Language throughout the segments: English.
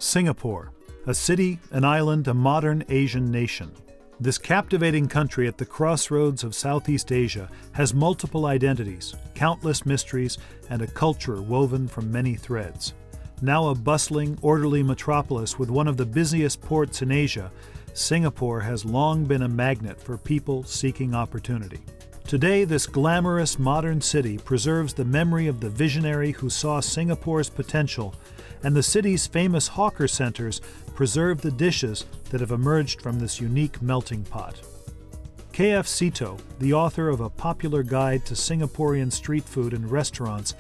Singapore, a city, an island, a modern Asian nation. This captivating country at the crossroads of Southeast Asia has multiple identities, countless mysteries, and a culture woven from many threads. Now a bustling, orderly metropolis with one of the busiest ports in Asia, Singapore has long been a magnet for people seeking opportunity. Today, this glamorous modern city preserves the memory of the visionary who saw Singapore's potential, and the city's famous hawker centers preserve the dishes that have emerged from this unique melting pot. K.F. Sito, the author of a popular guide to Singaporean street food and restaurants,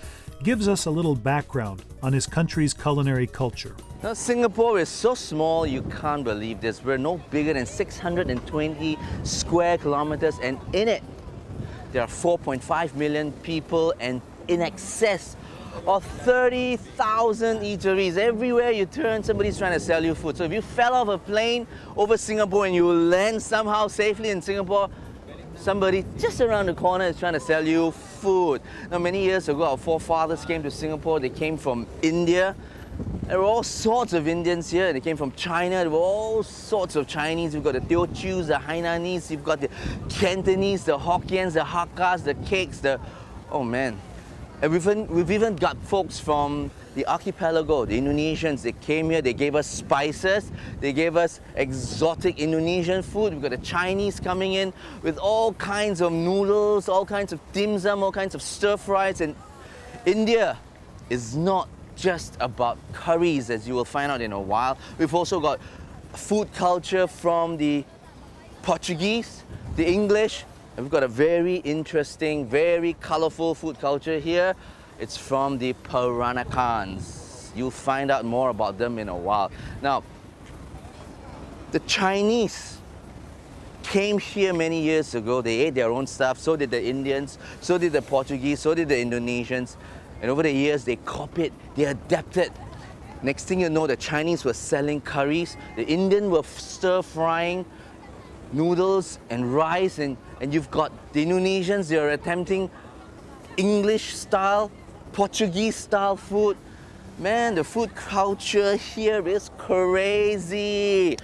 gives us a little background on his country's culinary culture. Now, Singapore is so small, you can't believe this. We're no bigger than 620 square kilometers, and in it, there are 4.5 million people and in excess of 30,000 eateries. Everywhere you turn, somebody's trying to sell you food. So if you fell off a plane over Singapore and you land somehow safely in Singapore, somebody just around the corner is trying to sell you food. Now, many years ago, our forefathers came to Singapore. They came from India. There were all sorts of Indians here. They came from China. There were all sorts of Chinese. You've got the Teochews, the Hainanese. You've got the Cantonese, the Hokkiens, the Hakkas, the Cakes, oh man. And we've even got folks from the archipelago, the Indonesians. They came here, they gave us spices, they gave us exotic Indonesian food. We've got the Chinese coming in with all kinds of noodles, all kinds of dim sum, all kinds of stir fries. And India is not just about curries, as you will find out in a while. We've also got food culture from the Portuguese, the English. And we've got a very interesting, very colorful food culture here. It's from the Peranakans. You'll find out more about them in a while. Now, the Chinese came here many years ago. They ate their own stuff. So did the Indians, so did the Portuguese, so did the Indonesians. And over the years, they copied, they adapted. Next thing you know, the Chinese were selling curries. The Indian were stir-frying noodles and rice. And you've got the Indonesians, they're attempting English-style, Portuguese-style food. Man, the food culture here is crazy.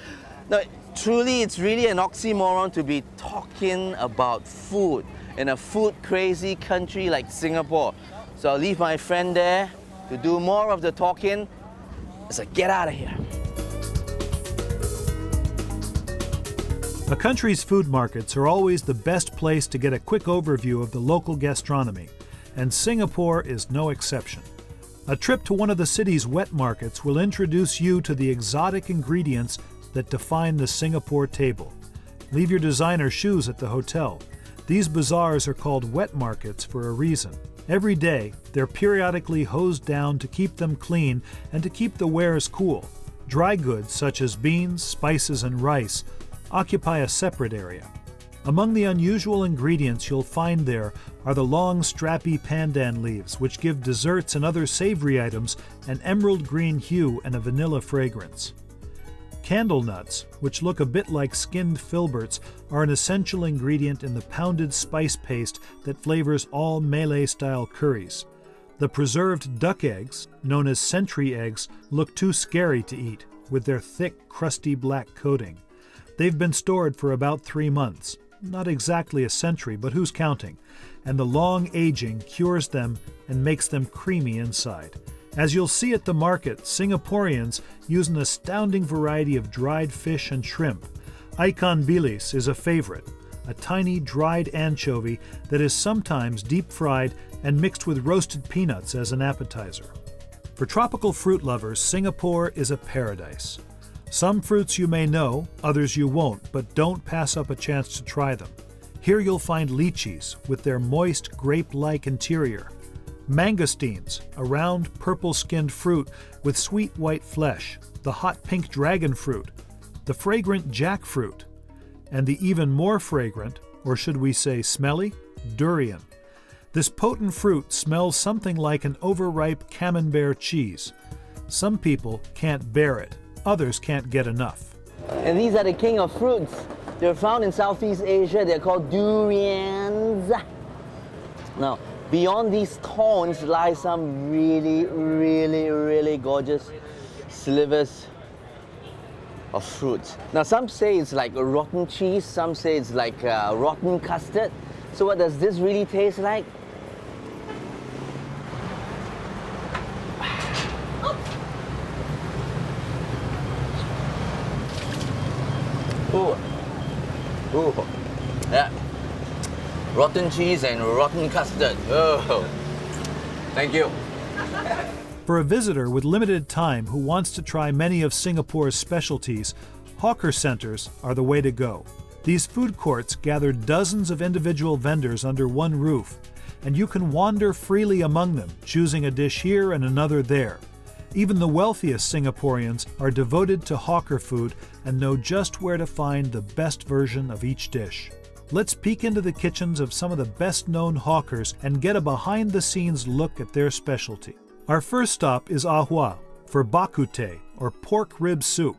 Now, truly, it's really an oxymoron to be talking about food in a food-crazy country like Singapore. So I'll leave my friend there to do more of the talking. So get out of here. A country's food markets are always the best place to get a quick overview of the local gastronomy, and Singapore is no exception. A trip to one of the city's wet markets will introduce you to the exotic ingredients that define the Singapore table. Leave your designer shoes at the hotel. These bazaars are called wet markets for a reason. Every day, they're periodically hosed down to keep them clean and to keep the wares cool. Dry goods such as beans, spices, and rice occupy a separate area. Among the unusual ingredients you'll find there are the long, strappy pandan leaves, which give desserts and other savory items an emerald green hue and a vanilla fragrance. Candle nuts, which look a bit like skinned filberts, are an essential ingredient in the pounded spice paste that flavors all Malay-style curries. The preserved duck eggs, known as sentry eggs, look too scary to eat, with their thick, crusty black coating. They've been stored for about 3 months. Not exactly a century, but who's counting? And the long aging cures them and makes them creamy inside. As you'll see at the market, Singaporeans use an astounding variety of dried fish and shrimp. Ikan bilis is a favorite, a tiny dried anchovy that is sometimes deep-fried and mixed with roasted peanuts as an appetizer. For tropical fruit lovers, Singapore is a paradise. Some fruits you may know, others you won't, but don't pass up a chance to try them. Here you'll find lychees with their moist, grape-like interior. Mangosteens, a round, purple-skinned fruit with sweet white flesh, the hot pink dragon fruit, the fragrant jackfruit, and the even more fragrant, or should we say smelly, durian. This potent fruit smells something like an overripe camembert cheese. Some people can't bear it, others can't get enough. And these are the king of fruits. They're found in Southeast Asia. They're called durians. Now, beyond these thorns lie some really gorgeous slivers of fruit. Now some say it's like a rotten cheese, some say it's like rotten custard. So what does this really taste like? Ooh. Ooh. Yeah. Rotten cheese and rotten custard. Oh. Thank you. For a visitor with limited time who wants to try many of Singapore's specialties, hawker centers are the way to go. These food courts gather dozens of individual vendors under one roof, and you can wander freely among them, choosing a dish here and another there. Even the wealthiest Singaporeans are devoted to hawker food and know just where to find the best version of each dish. Let's peek into the kitchens of some of the best-known hawkers and get a behind-the-scenes look at their specialty. Our first stop is Ah Hua for bak kut teh, or pork rib soup.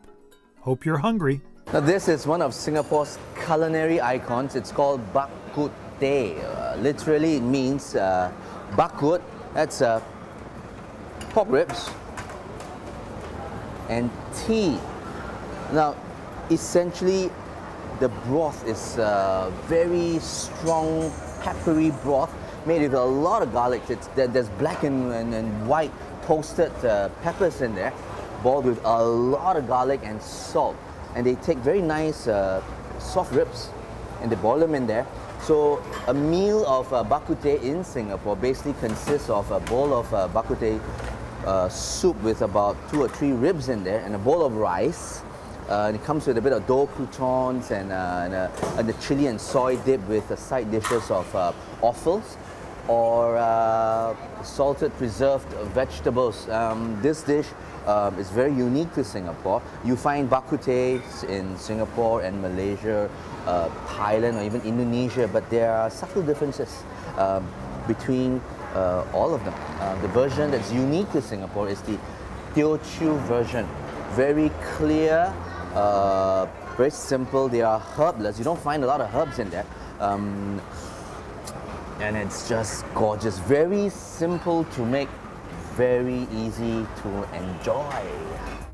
Hope you're hungry. Now this is one of Singapore's culinary icons. It's called bak kut teh. Literally it means bak kut, that's pork ribs, and tea. Now essentially the broth is very strong peppery broth made with a lot of garlic. There's black and white toasted peppers in there, boiled with a lot of garlic and salt. And they take very nice soft ribs and they boil them in there. So a meal of bak kut teh in Singapore basically consists of a bowl of bak kut teh soup with about 2 or 3 ribs in there and a bowl of rice. And it comes with a bit of dough croutons and the chili and soy dip with the side dishes of offals or salted preserved vegetables. This dish is very unique to Singapore. You find bak kut teh in Singapore and Malaysia, Thailand or even Indonesia, but there are subtle differences between all of them. The version that's unique to Singapore is the Teochew version. Very clear, very simple. They are herbless. You don't find a lot of herbs in there. And it's just gorgeous. Very simple to make, very easy to enjoy.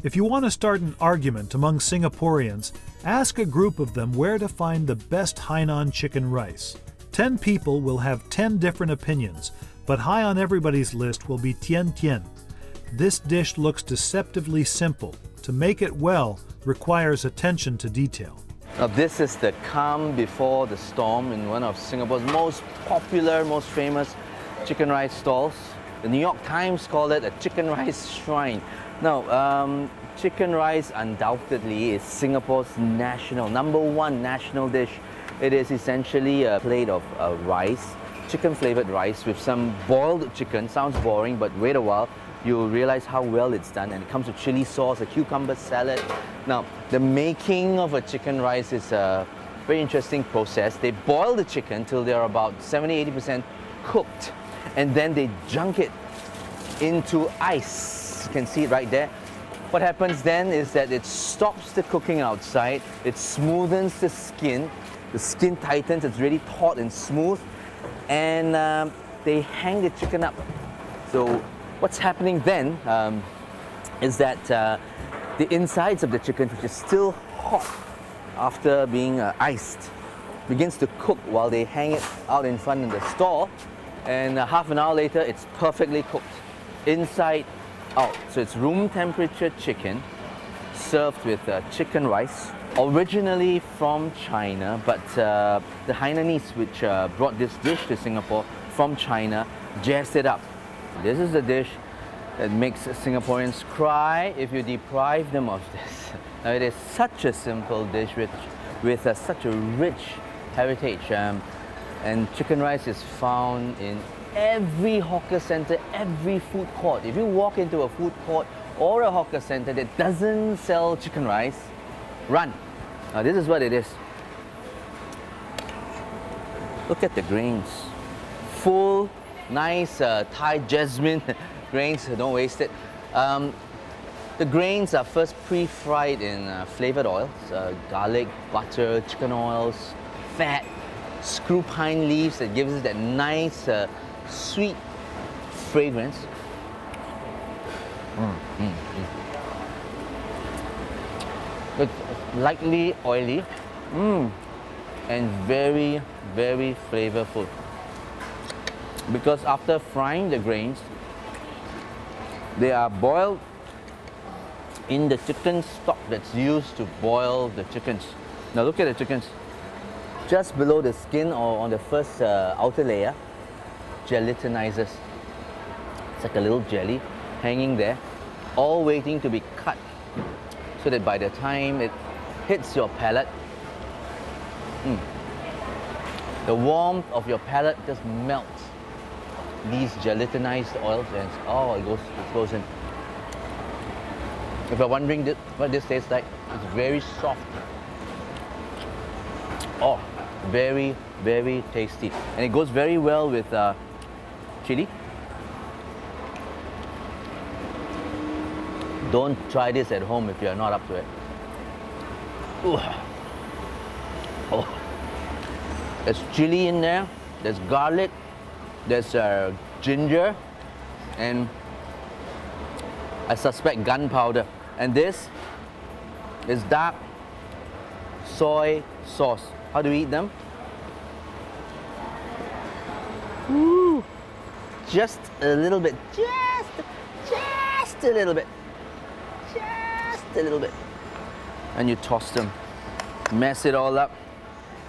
If you want to start an argument among Singaporeans, ask a group of them where to find the best Hainan chicken rice. 10 people will have 10 different opinions, but high on everybody's list will be Tian Tian. This dish looks deceptively simple. To make it well requires attention to detail. Now this is the calm before the storm in one of Singapore's most popular, most famous chicken rice stalls. The New York Times called it a chicken rice shrine. Now, chicken rice undoubtedly is Singapore's #1 national dish. It is essentially a plate of rice, chicken-flavored rice with some boiled chicken. Sounds boring, but wait a while. You'll realize how well it's done, and it comes with chili sauce, a cucumber salad. Now, the making of a chicken rice is a very interesting process. They boil the chicken till they're about 70-80% cooked, and then they junk it into ice. You can see it right there. What happens then is that it stops the cooking outside, it smoothens the skin tightens, it's really taut and smooth, and they hang the chicken up. So what's happening then is that the insides of the chicken, which is still hot after being iced, begins to cook while they hang it out in front in the stall, and half an hour later it's perfectly cooked inside out. So it's room temperature chicken served with chicken rice, originally from China, but the Hainanese, which brought this dish to Singapore from China, jazzed it up. This is the dish that makes Singaporeans cry if you deprive them of this. Now, it is such a simple dish with such a rich heritage, and chicken rice is found in every hawker center, every food court. If you walk into a food court or a hawker center that doesn't sell chicken rice, run. Now this is what it is. Look at the grains. Full, nice Thai jasmine grains, don't waste it. The grains are first pre-fried in flavored oils, garlic, butter, chicken oils, fat, screw pine leaves that gives it that nice sweet fragrance. It's lightly oily, and very, very flavorful. Because after frying the grains, they are boiled in the chicken stock that's used to boil the chickens. Now look at the chickens. Just below the skin or on the first outer layer, gelatinizes. It's like a little jelly hanging there, all waiting to be cut, so that by the time it hits your palate, the warmth of your palate just melts these gelatinized oils, and it goes in. If you're wondering what this tastes like, it's very soft. Oh, very, very tasty. And it goes very well with chili. Don't try this at home if you're not up to it. Ooh. Oh. There's chili in there, there's garlic, there's ginger, and I suspect gunpowder. And this is dark soy sauce. How do we eat them? Ooh. Just a little bit, just a little bit, just a little bit. And you toss them, mess it all up,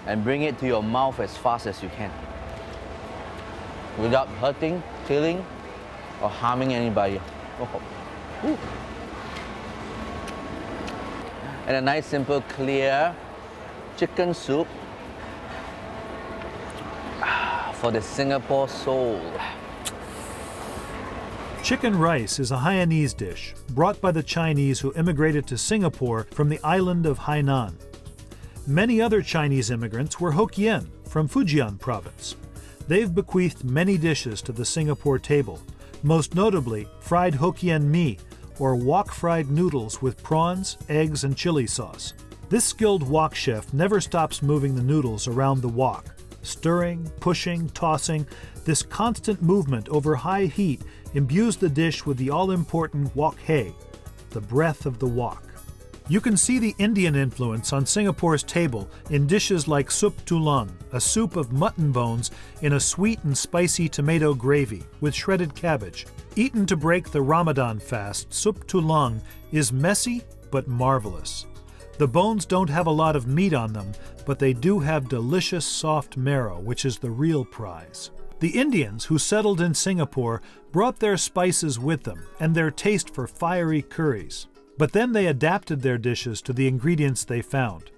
and bring it to your mouth as fast as you can, without hurting, killing, or harming anybody. Oh. Ooh. And a nice, simple, clear chicken soup for the Singapore soul. Chicken rice is a Hainanese dish brought by the Chinese who immigrated to Singapore from the island of Hainan. Many other Chinese immigrants were Hokkien from Fujian province. They've bequeathed many dishes to the Singapore table, most notably fried Hokkien mee, or wok fried noodles with prawns, eggs, and chili sauce. This skilled wok chef never stops moving the noodles around the wok. Stirring, pushing, tossing, this constant movement over high heat imbues the dish with the all-important wok hei, the breath of the wok. You can see the Indian influence on Singapore's table in dishes like sup tulang, a soup of mutton bones in a sweet and spicy tomato gravy with shredded cabbage. Eaten to break the Ramadan fast, sup tulang is messy but marvelous. The bones don't have a lot of meat on them, but they do have delicious soft marrow, which is the real prize. The Indians who settled in Singapore brought their spices with them and their taste for fiery curries. But then they adapted their dishes to the ingredients they found.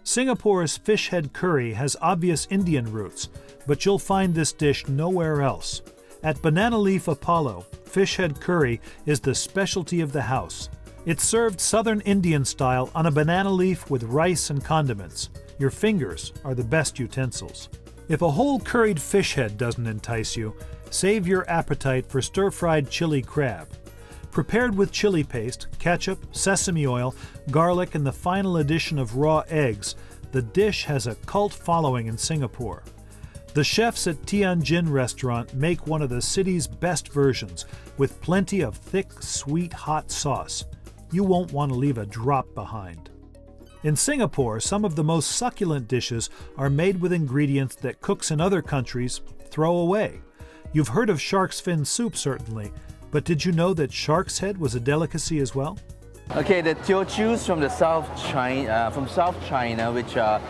Singapore's fish head curry has obvious Indian roots, but you'll find this dish nowhere else. At Banana Leaf Apollo, fish head curry is the specialty of the house. It's served Southern Indian style on a banana leaf with rice and condiments. Your fingers are the best utensils. If a whole curried fish head doesn't entice you, save your appetite for stir-fried chili crab. Prepared with chili paste, ketchup, sesame oil, garlic, and the final addition of raw eggs, the dish has a cult following in Singapore. The chefs at Tianjin restaurant make one of the city's best versions, with plenty of thick, sweet, hot sauce. You won't want to leave a drop behind. In Singapore, some of the most succulent dishes are made with ingredients that cooks in other countries throw away. You've heard of shark's fin soup, certainly, but did you know that shark's head was a delicacy as well? Okay, the Teochews from South China, which are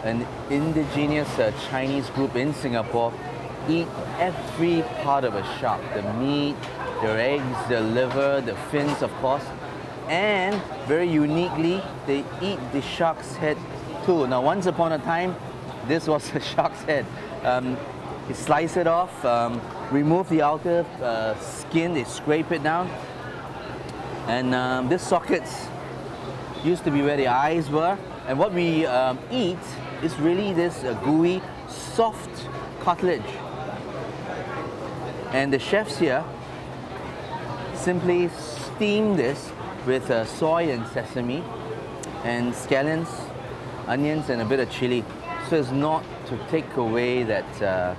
an indigenous Chinese group in Singapore, eat every part of a shark: the meat, their eggs, the liver, the fins, of course. And very uniquely, they eat the shark's head too. Now, once upon a time, this was a shark's head. You slice it off, remove the outer skin, they scrape it down. And these sockets used to be where the eyes were. And what we eat is really this gooey, soft cartilage. And the chefs here simply steam this with soy and sesame and scallions, onions, and a bit of chili, so as not to take away that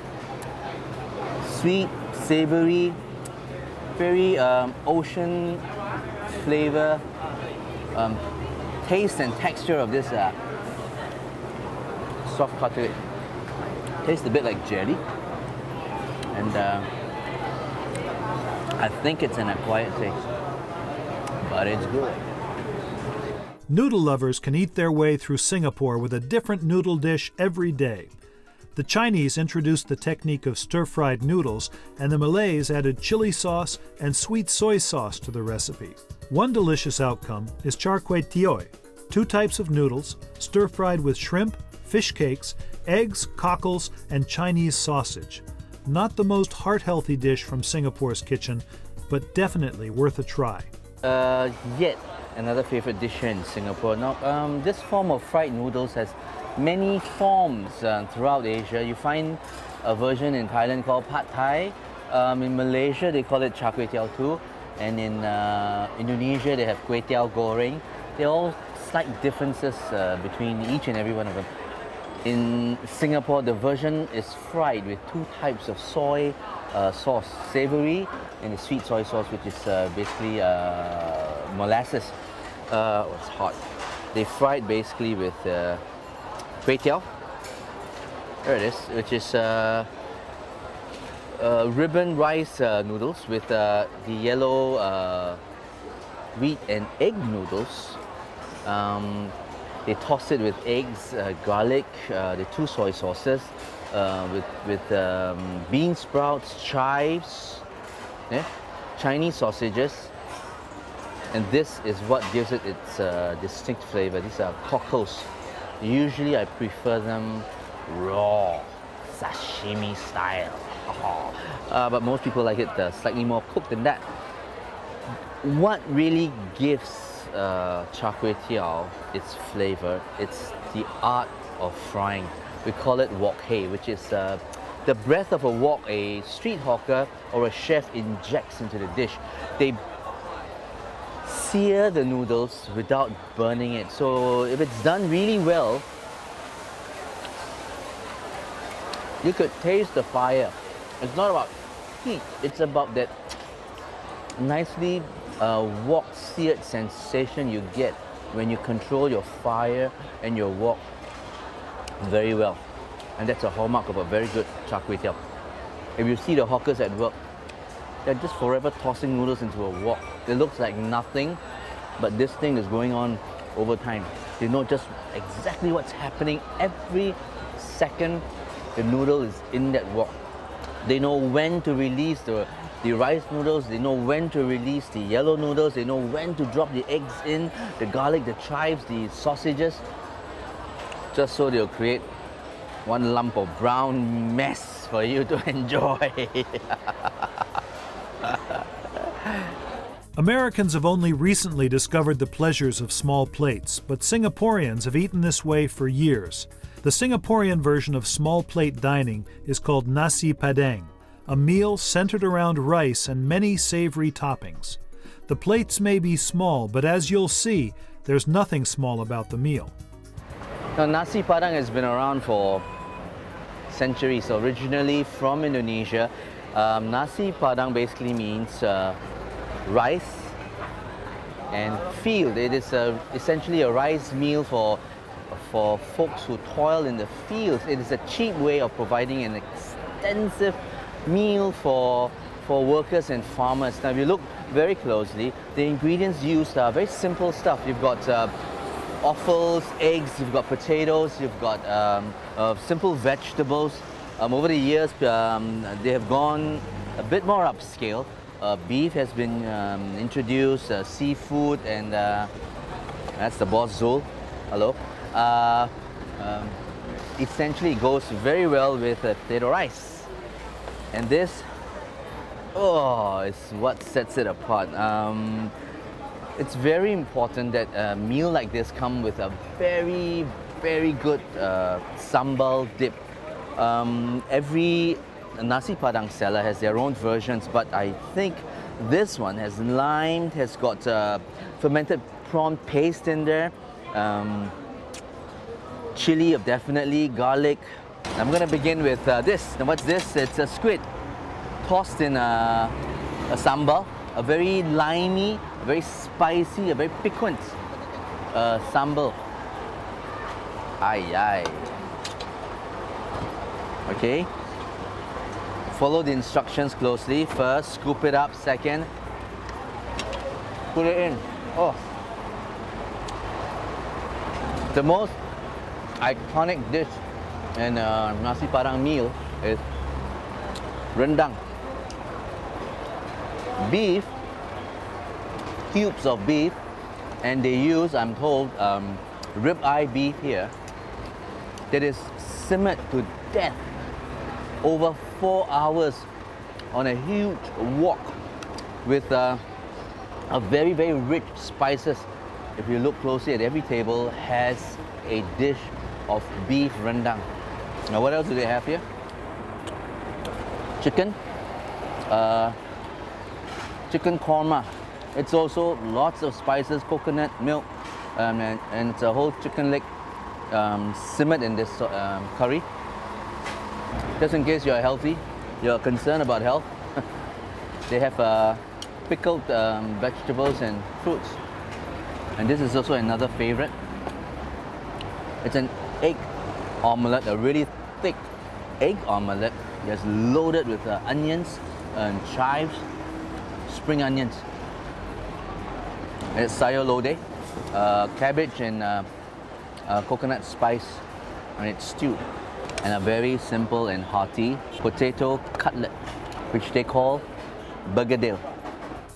sweet, savory, very ocean flavor taste and texture of this soft cutlet. Tastes a bit like jelly, and I think it's an acquired taste, but it's good. Noodle lovers can eat their way through Singapore with a different noodle dish every day. The Chinese introduced the technique of stir-fried noodles, and the Malays added chili sauce and sweet soy sauce to the recipe. One delicious outcome is char kway teow, 2 types of noodles, stir-fried with shrimp, fish cakes, eggs, cockles, and Chinese sausage. Not the most heart-healthy dish from Singapore's kitchen, but definitely worth a try. Yet another favorite dish here in Singapore. Now, this form of fried noodles has many forms throughout Asia. You find a version in Thailand called pad thai. In Malaysia, they call it char kway teow too. And in Indonesia, they have kway teow goreng. They're all slight differences between each and every one of them. In Singapore, the version is fried with 2 types of soy sauce, savory and the sweet soy sauce, which is basically molasses. It's hot. They fried basically with kway teow. There it is, which is ribbon rice noodles with the yellow wheat and egg noodles. They toss it with eggs, garlic, the 2 soy sauces, with bean sprouts, chives, Chinese sausages, and this is what gives it its distinct flavor. These are cockles. Usually I prefer them raw, sashimi style, but most people like it slightly more cooked than that. What really gives char kway teow its flavor, it's the art of frying. We call it wok hei, which is the breath of a wok a street hawker or a chef injects into the dish. They sear the noodles without burning it. So if it's done really well, you could taste the fire. It's not about heat, it's about that nicely wok seared sensation you get when you control your fire and your wok very well. And that's a hallmark of a very good char kway teow. If you see the hawkers at work, they're just forever tossing noodles into a wok. It looks like nothing, but this thing is going on over time. They know just exactly what's happening every second the noodle is in that wok. They know when to release the rice noodles, they know when to release the yellow noodles, they know when to drop the eggs in, the garlic, the chives, the sausages, just so they'll create one lump of brown mess for you to enjoy. Americans have only recently discovered the pleasures of small plates, but Singaporeans have eaten this way for years. The Singaporean version of small plate dining is called nasi padang, a meal centered around rice and many savory toppings. The plates may be small, but as you'll see, there's nothing small about the meal. Now, nasi padang has been around for centuries. Originally from Indonesia, nasi padang basically means rice and field. It is essentially a rice meal for folks who toil in the fields. It is a cheap way of providing an extensive meal for workers and farmers. Now, if you look very closely, the ingredients used are very simple stuff. You've got offals, eggs, you've got potatoes, you've got simple vegetables. Over the years, they have gone a bit more upscale. Beef has been introduced, seafood, and that's the boss Zul. Hello. Essentially goes very well with potato rice. And this, is what sets it apart. It's very important that a meal like this come with a very, very good sambal dip. Every nasi padang seller has their own versions, but I think this one has lime, has got fermented prawn paste in there, chili definitely, garlic. I'm gonna begin with this. Now, what's this? It's a squid tossed in a sambal, a very limey, a very spicy, a very piquant sambal. Ay, ay. Okay. Follow the instructions closely. First, scoop it up. Second, put it in. Oh. The most iconic dish in nasi padang meal is rendang. Beef, cubes of beef, and they use, I'm told, ribeye beef here that is simmered to death over 4 hours on a huge wok with a very, very rich spices. If you look closely at every table has a dish of beef rendang. Now what else do they have here? Chicken. Chicken korma. It's also lots of spices, coconut milk, and it's a whole chicken leg simmered in this curry. Just in case you're healthy, you're concerned about health, they have pickled vegetables and fruits. And this is also another favorite. It's an egg omelette, a really thick egg omelette that's loaded with onions and chives, spring onions. And it's sayur lodeh, cabbage and coconut spice, and it's stewed. And a very simple and hearty potato cutlet, which they call bergedil.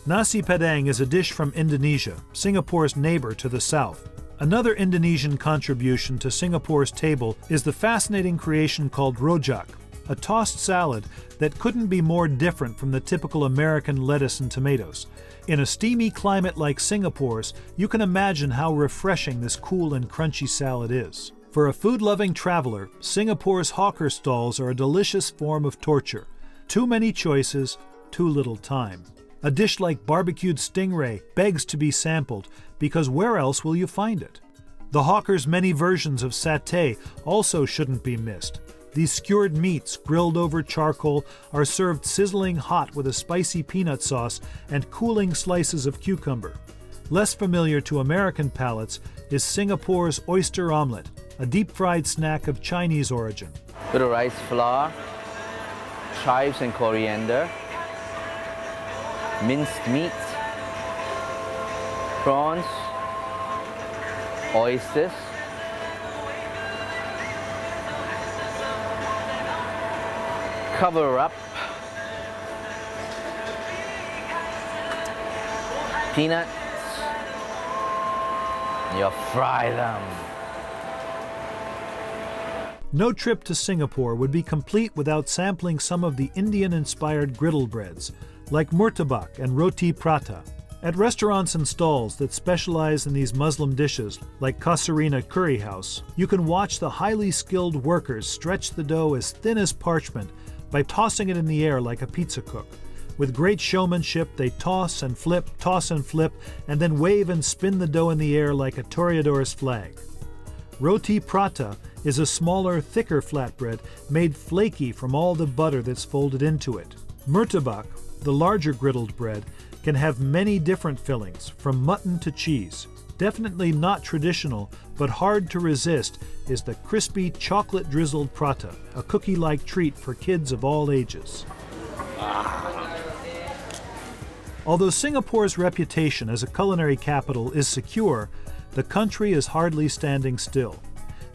Nasi Padang is a dish from Indonesia, Singapore's neighbor to the south. Another Indonesian contribution to Singapore's table is the fascinating creation called rojak, a tossed salad that couldn't be more different from the typical American lettuce and tomatoes. In a steamy climate like Singapore's, you can imagine how refreshing this cool and crunchy salad is. For a food-loving traveler, Singapore's hawker stalls are a delicious form of torture. Too many choices, too little time. A dish like barbecued stingray begs to be sampled, because where else will you find it? The hawkers' many versions of satay also shouldn't be missed. These skewered meats, grilled over charcoal, are served sizzling hot with a spicy peanut sauce and cooling slices of cucumber. Less familiar to American palates is Singapore's oyster omelette, a deep-fried snack of Chinese origin. Bit of rice flour, chives and coriander, minced meat, prawns, oysters, cover up, peanuts, you fry them. No trip to Singapore would be complete without sampling some of the Indian-inspired griddle breads, like murtabak and roti prata. At restaurants and stalls that specialize in these Muslim dishes, like Kasarina Curry House, you can watch the highly skilled workers stretch the dough as thin as parchment by tossing it in the air like a pizza cook. With great showmanship, they toss and flip, and then wave and spin the dough in the air like a toreador's flag. Roti prata is a smaller, thicker flatbread made flaky from all the butter that's folded into it. Murtabak, the larger griddled bread, can have many different fillings, from mutton to cheese. Definitely not traditional, but hard to resist, is the crispy chocolate-drizzled prata, a cookie-like treat for kids of all ages. Although Singapore's reputation as a culinary capital is secure, the country is hardly standing still.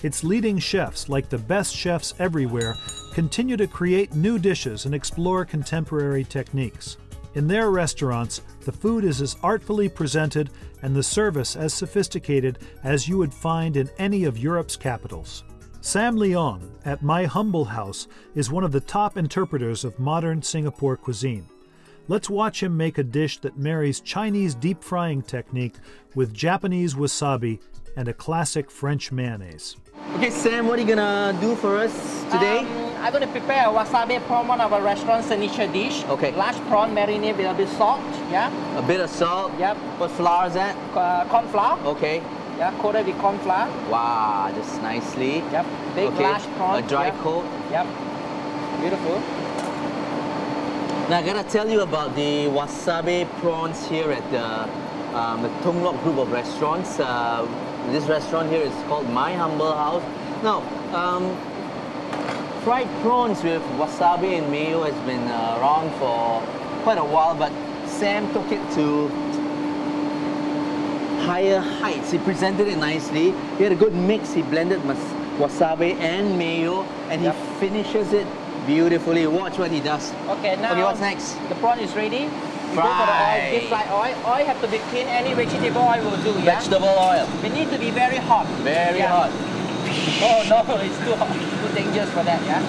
Its leading chefs, like the best chefs everywhere, continue to create new dishes and explore contemporary techniques. In their restaurants, the food is as artfully presented and the service as sophisticated as you would find in any of Europe's capitals. Sam Leong, at My Humble House, is one of the top interpreters of modern Singapore cuisine. Let's watch him make a dish that marries Chinese deep frying technique with Japanese wasabi and a classic French mayonnaise. Okay, Sam, what are you gonna do for us today? I'm going to prepare a wasabi prawn, one of our restaurant's signature dish. Okay. Large prawn marinated with a bit of salt. Yeah. A bit of salt. Yep. What flour is that? Corn flour. Okay. Yeah, coated with corn flour. Wow, just nicely. Yep. Big, okay. large prawn. A dry yep. coat. Yep. Beautiful. Now I gotta tell you about the wasabi prawns here at the the Tung Lok group of restaurants. This restaurant here is called My Humble House. Now, fried prawns with wasabi and mayo has been around for quite a while, but Sam took it to higher heights. He presented it nicely. He had a good mix. He blended wasabi and mayo, and he finishes it beautifully. Watch what he does. Okay, now Okay, what's next? the prawn is ready. You go for the oil, Fry. deep fry oil. Oil have to be clean. Any vegetable oil will do. Yeah. Vegetable oil. We need to be very hot. Very Yeah. hot. Oh no, it's too hot. Too dangerous for that. Yeah.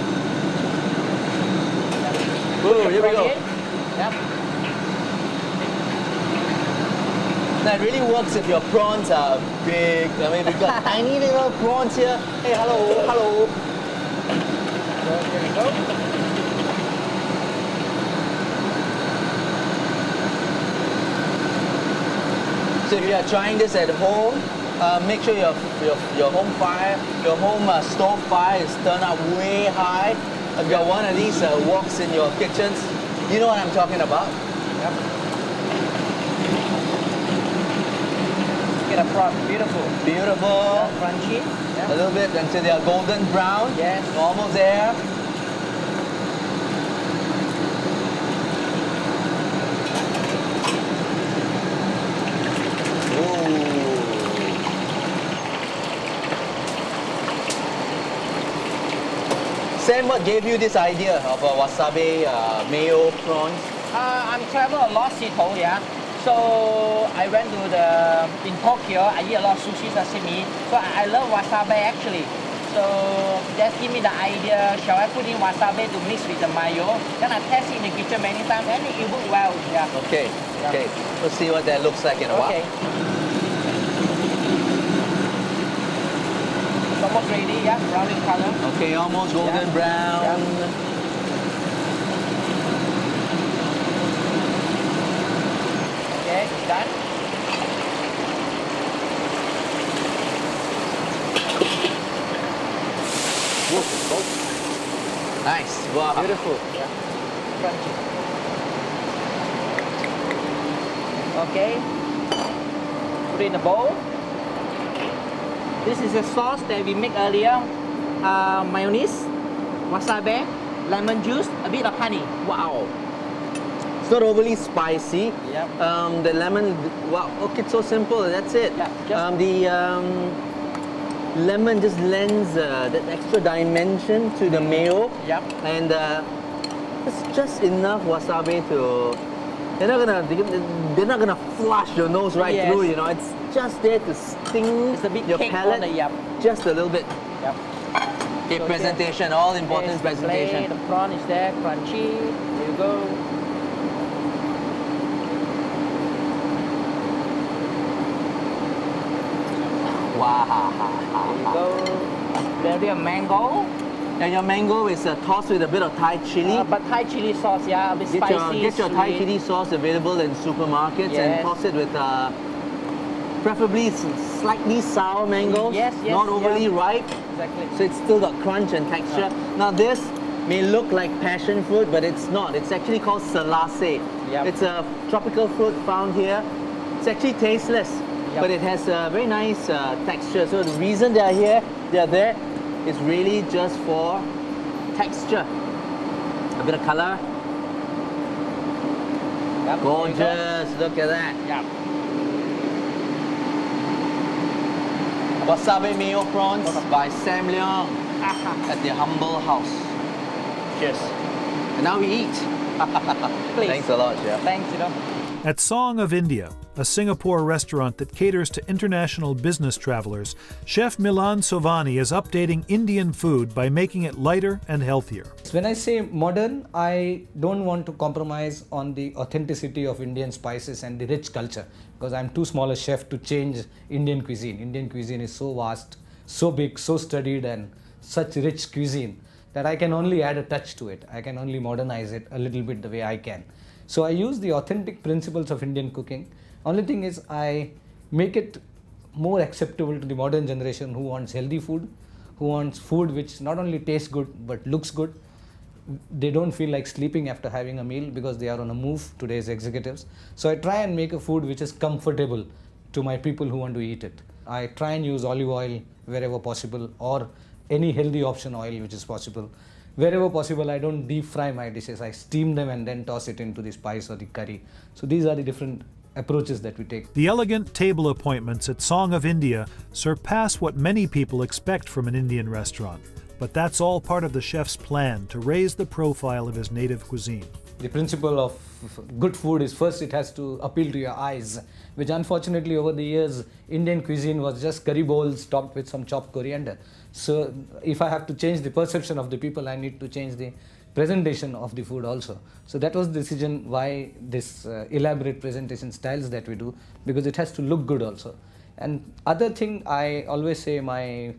Ooh, here we go. Yeah. Now, it really works if your prawns are big. I mean, we've got tiny little prawns here. Hey, hello, hello. So here we go. So if you are trying this at home, make sure your home fire, your home stove fire is turned up way high. If you're one of these woks in your kitchens, you know what I'm talking about. Yep. Get a prawn. Beautiful. Beautiful. Crunchy. A Yeah. little bit until they are golden brown. Yes. Almost there. Sam, what gave you this idea of a wasabi mayo prawns? I'm travel a lot, Seattle, yeah. So I went to in Tokyo, I eat a lot of sushi, sashimi. So I love wasabi actually. So just give me the idea, shall I put in wasabi to mix with the mayo? Then I test it in the kitchen many times and it worked well, yeah. Okay, okay. Let's see what that looks like in a while. Okay. It's almost ready, yeah, brown in color. Okay, almost golden Yeah. brown. Yeah. Okay, it's done. Nice. Wow. Beautiful. Yeah. Crunchy. Okay. Put it in a bowl. This is the sauce that we make earlier. Mayonnaise, wasabi, lemon juice, a bit of honey. Wow. It's not overly spicy. Yep. The lemon, wow, okay, it's so simple. That's it. Yeah, just- The lemon just lends that extra dimension to the mayo. Yep. And it's just enough wasabi to. They're not gonna flush your nose right Yes. through. You know, it's just there to sting It's a bit your cake palate on the yep. just a little bit. Yep. Okay, So presentation, all important There's the plate, presentation. the prawn is there, crunchy. There you go. Wow. There you go. There'll be a mango. And your mango is tossed with a bit of Thai chili. But Thai chili sauce, yeah, a bit Get spicy. your Thai sweet. chili sauce available in supermarkets Yes. and toss it with preferably slightly sour mangoes, Yes, yes, not overly yeah. ripe, Exactly. so it's still got crunch and texture. Now this may look like passion fruit, but it's not. It's actually called salase. Yep. It's a tropical fruit found here. It's actually tasteless, Yep. but it has a very nice texture. So the reason they are there, is really just for texture. A bit of color. Yep, there you go. Gorgeous, look at that. Yeah. Wasabi mayo prawns by Sam Leong Aha. at the Humble House. Cheers. And now we eat. Please. Thanks a lot, Chef. Thanks, At Song of India, a Singapore restaurant that caters to international business travelers, Chef Milan Sovani is updating Indian food by making it lighter and healthier. When I say modern, I don't want to compromise on the authenticity of Indian spices and the rich culture, because I'm too small a chef to change Indian cuisine. Indian cuisine is so vast, so big, so studied, and such rich cuisine that I can only add a touch to it. I can only modernize it a little bit the way I can. So I use the authentic principles of Indian cooking. Only thing is I make it more acceptable to the modern generation who wants healthy food, who wants food which not only tastes good but looks good, they don't feel like sleeping after having a meal because they are on a move, today's executives. So I try and make a food which is comfortable to my people who want to eat it. I try and use olive oil wherever possible, or any healthy option oil which is possible. Wherever possible, I don't deep fry my dishes. I steam them and then toss it into the spice or the curry. So these are the different approaches that we take. The elegant table appointments at Song of India surpass what many people expect from an Indian restaurant. But that's all part of the chef's plan to raise the profile of his native cuisine. The principle of good food is, first it has to appeal to your eyes, which unfortunately over the years Indian cuisine was just curry bowls topped with some chopped coriander. So if I have to change the perception of the people, I need to change the presentation of the food also. So that was the decision why this elaborate presentation styles that we do, because it has to look good also. And other thing, I always say, my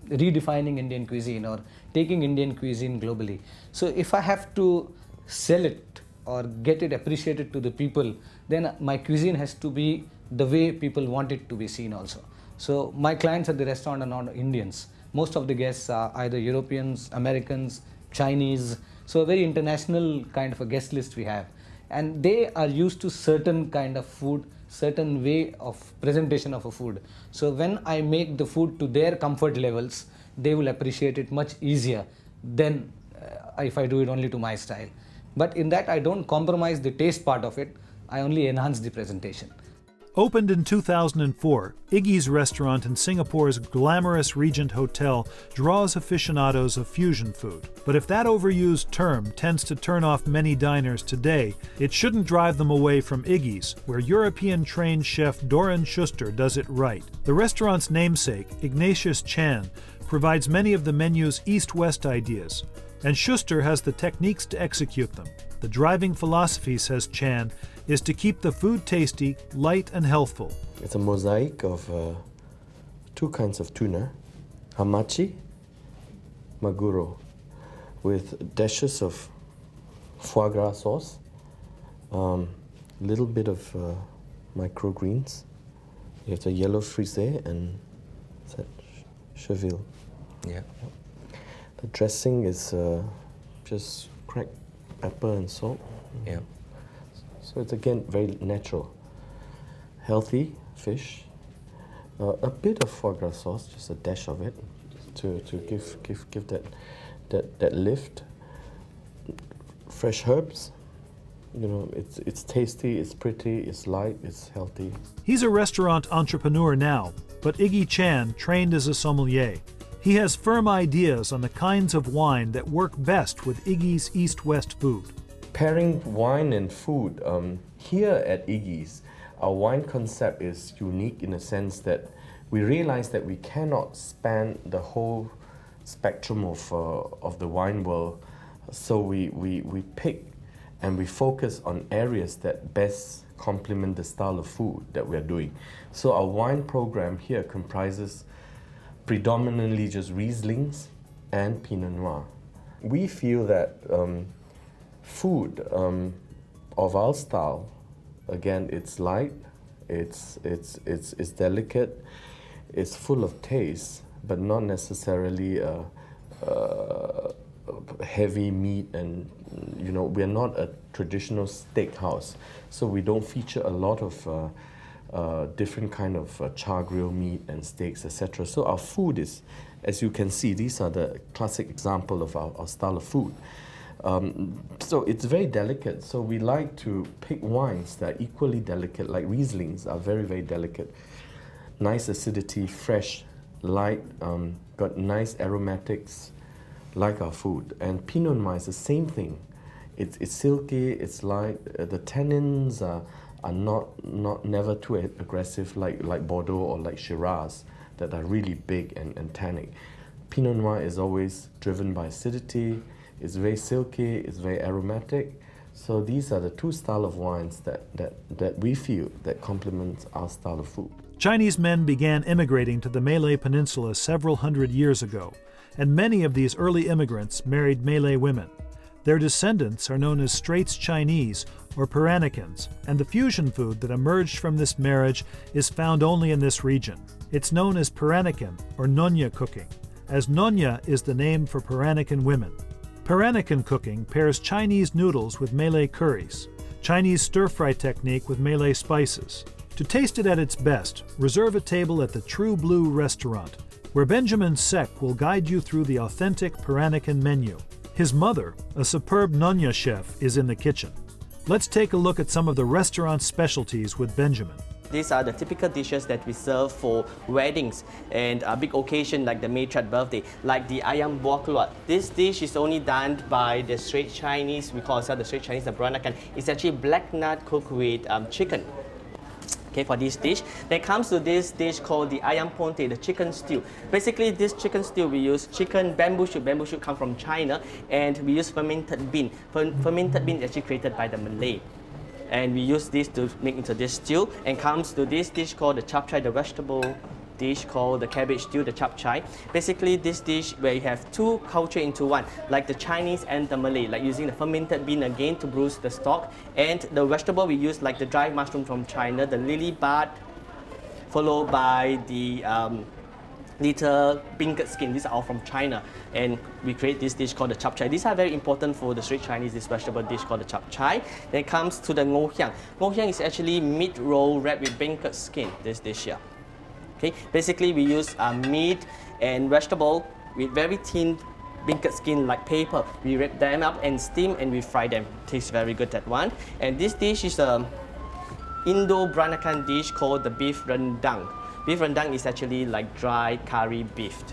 redefining Indian cuisine or taking Indian cuisine globally. So if I have to sell it or get it appreciated to the people, then my cuisine has to be the way people want it to be seen also. So my clients at the restaurant are not Indians. Most of the guests are either Europeans, Americans, Chinese. So a very international kind of a guest list we have. And they are used to certain kind of food, certain way of presentation of a food. So when I make the food to their comfort levels, they will appreciate it much easier than if I do it only to my style. But in that, I don't compromise the taste part of it. I only enhance the presentation. Opened in 2004, Iggy's restaurant in Singapore's glamorous Regent Hotel draws aficionados of fusion food. But if that overused term tends to turn off many diners today, it shouldn't drive them away from Iggy's, where European-trained chef Doran Schuster does it right. The restaurant's namesake, Ignatius Chan, provides many of the menu's east-west ideas, and Schuster has the techniques to execute them. The driving philosophy, says Chan, is to keep the food tasty, light, and healthful. It's a mosaic of two kinds of tuna, hamachi, maguro, with dashes of foie gras sauce, little bit of microgreens. You have the yellow frisée and cheville. Yeah. The dressing is just cracked pepper and salt. Yeah. So it's again very natural. Healthy fish, a bit of foie gras sauce, just a dash of it, to give that lift. Fresh herbs, you know, it's tasty, it's pretty, it's light, it's healthy. He's a restaurant entrepreneur now, but Iggy Chan trained as a sommelier. He has firm ideas on the kinds of wine that work best with Iggy's East-West food. Pairing wine and food. Here at Iggy's, our wine concept is unique in the sense that we realize that we cannot span the whole spectrum of the wine world. So we pick and we focus on areas that best complement the style of food that we are doing. So our wine program here comprises predominantly just Rieslings and Pinot Noir. We feel that food of our style, again, it's light, it's delicate, it's full of taste, but not necessarily heavy meat, and you know, we're not a traditional steakhouse, so we don't feature a lot of different kind of char grill meat and steaks, etc. So our food is, as you can see, these are the classic example of our style of food. So it's very delicate. So we like to pick wines that are equally delicate, like Rieslings are very, very delicate. Nice acidity, fresh, light, got nice aromatics, like our food. And Pinot Noir is the same thing. It's silky, it's light. The tannins are never too aggressive like Bordeaux or like Shiraz that are really big and tannic. Pinot Noir is always driven by acidity, it's very silky, it's very aromatic. So these are the two styles of wines that we feel that complements our style of food. Chinese men began immigrating to the Malay Peninsula several hundred years ago, and many of these early immigrants married Malay women. Their descendants are known as Straits Chinese or Peranakans, and the fusion food that emerged from this marriage is found only in this region. It's known as Peranakan or Nonya cooking, as Nonya is the name for Peranakan women. Peranakan cooking pairs Chinese noodles with Malay curries, Chinese stir-fry technique with Malay spices. To taste it at its best, reserve a table at the True Blue restaurant, where Benjamin Sek will guide you through the authentic Peranakan menu. His mother, a superb Nonya chef, is in the kitchen. Let's take a look at some of the restaurant's specialties with Benjamin. These are the typical dishes that we serve for weddings and a big occasion like the matron birthday, like the ayam buah keluak. This dish is only done by the straight Chinese. We call ourselves the straight Chinese, the Peranakan. It's actually black nut cooked with chicken. Okay, for this dish. Then comes to this dish called the ayam ponte, the chicken stew. Basically, this chicken stew, we use chicken bamboo shoot. Bamboo shoot come from China, and we use fermented bean. Fermented bean is actually created by the Malay. And we use this to make into this stew. And comes to this dish called the chap chai, the vegetable dish called the cabbage stew, the chap chai. Basically, this dish where you have two culture into one, like the Chinese and the Malay, like using the fermented bean again to bruise the stock. And the vegetable we use, like the dry mushroom from China, the lily bud, followed by the little beancurd skin. These are all from China, and we create this dish called the chap chai. These are very important for the straight Chinese, this vegetable dish called the chap chai. Then it comes to the ngo hiang. Ngo hiang is actually meat roll wrapped with beancurd skin, this dish here. Okay, basically we use meat and vegetable with very thin beancurd skin like paper. We wrap them up and steam and we fry them. Tastes very good, that one. And this dish is a Indo-Peranakan dish called the beef rendang. Beef rendang is actually like dry curry beef.